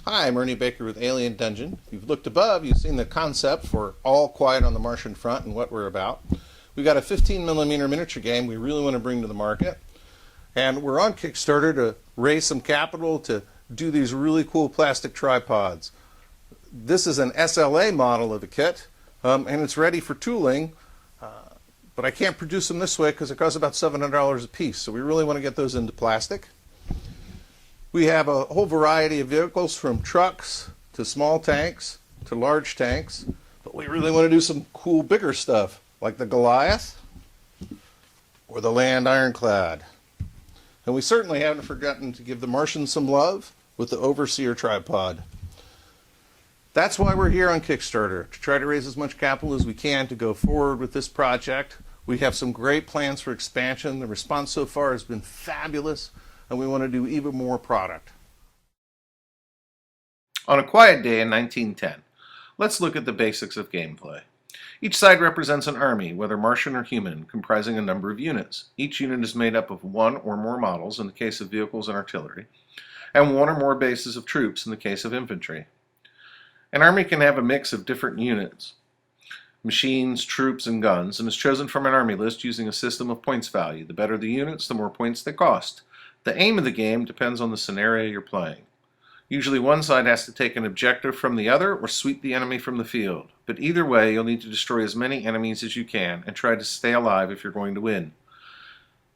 Hi, I'm Ernie Baker with Alien Dungeon. If you've looked above, you've seen the concept for All Quiet on the Martian Front and what we're about. We've got a 15mm miniature game we really want to bring to the market. And we're on Kickstarter to raise some capital to do these really cool plastic tripods. This is an SLA model of the kit, and it's ready for tooling. But I can't produce them this way because it costs about $700 a piece. So we really want to get those into plastic. We have a whole variety of vehicles, from trucks to small tanks to large tanks, but we really want to do some cool bigger stuff like the Goliath or the Land Ironclad. And we certainly haven't forgotten to give the Martians some love with the Overseer tripod. That's why we're here on Kickstarter, to try to raise as much capital as we can to go forward with this project. We have some great plans for expansion. The response so far has been fabulous, and we want to do even more product. On a quiet day in 1910, let's look at the basics of gameplay. Each side represents an army, whether Martian or human, comprising a number of units. Each unit is made up of one or more models in the case of vehicles and artillery, and one or more bases of troops in the case of infantry. An army can have a mix of different units, machines, troops, and guns, and is chosen from an army list using a system of points value. The better the units, the more points they cost. The aim of the game depends on the scenario you're playing. Usually one side has to take an objective from the other or sweep the enemy from the field. But either way, you'll need to destroy as many enemies as you can and try to stay alive if you're going to win.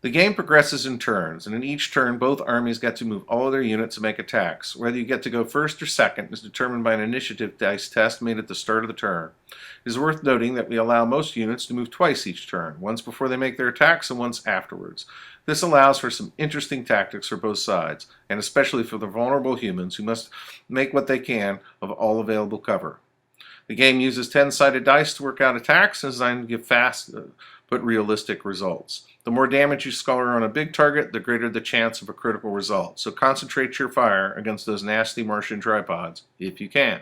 The game progresses in turns, and in each turn both armies get to move all of their units and make attacks. Whether you get to go first or second is determined by an initiative dice test made at the start of the turn. It is worth noting that we allow most units to move twice each turn, once before they make their attacks and once afterwards. This allows for some interesting tactics for both sides, and especially for the vulnerable humans who must make what they can of all available cover. The game uses 10-sided dice to work out attacks and is designed to give fast but realistic results. The more damage you score on a big target, the greater the chance of a critical result. So concentrate your fire against those nasty Martian tripods, if you can.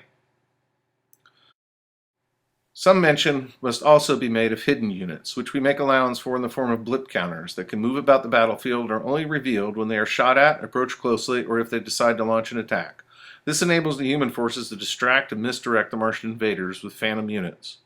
Some mention must also be made of hidden units, which we make allowance for in the form of blip counters that can move about the battlefield and are only revealed when they are shot at, approach closely, or if they decide to launch an attack. This enables the human forces to distract and misdirect the Martian invaders with phantom units.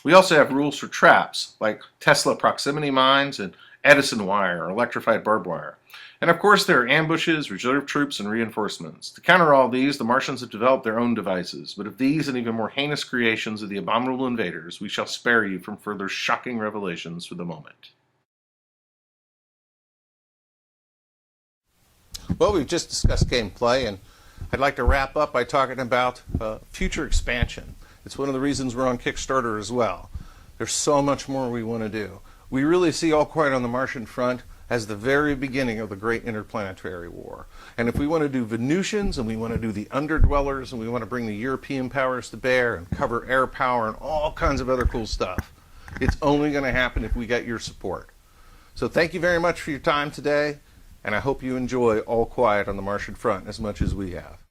We also have rules for traps, like Tesla proximity mines and Edison wire or electrified barbed wire. And of course there are ambushes, reserve troops, and reinforcements. To counter all these, the Martians have developed their own devices, but of these and even more heinous creations of the abominable invaders, we shall spare you from further shocking revelations for the moment. Well, we've just discussed gameplay, and I'd like to wrap up by talking about future expansion. It's one of the reasons we're on Kickstarter as well. There's so much more we want to do. We really see All Quiet on the Martian Front as the very beginning of the great interplanetary war. And if we want to do Venusians, and we want to do the Underdwellers, and we want to bring the European powers to bear and cover air power and all kinds of other cool stuff, it's only going to happen if we get your support. So thank you very much for your time today, and I hope you enjoy All Quiet on the Martian Front as much as we have.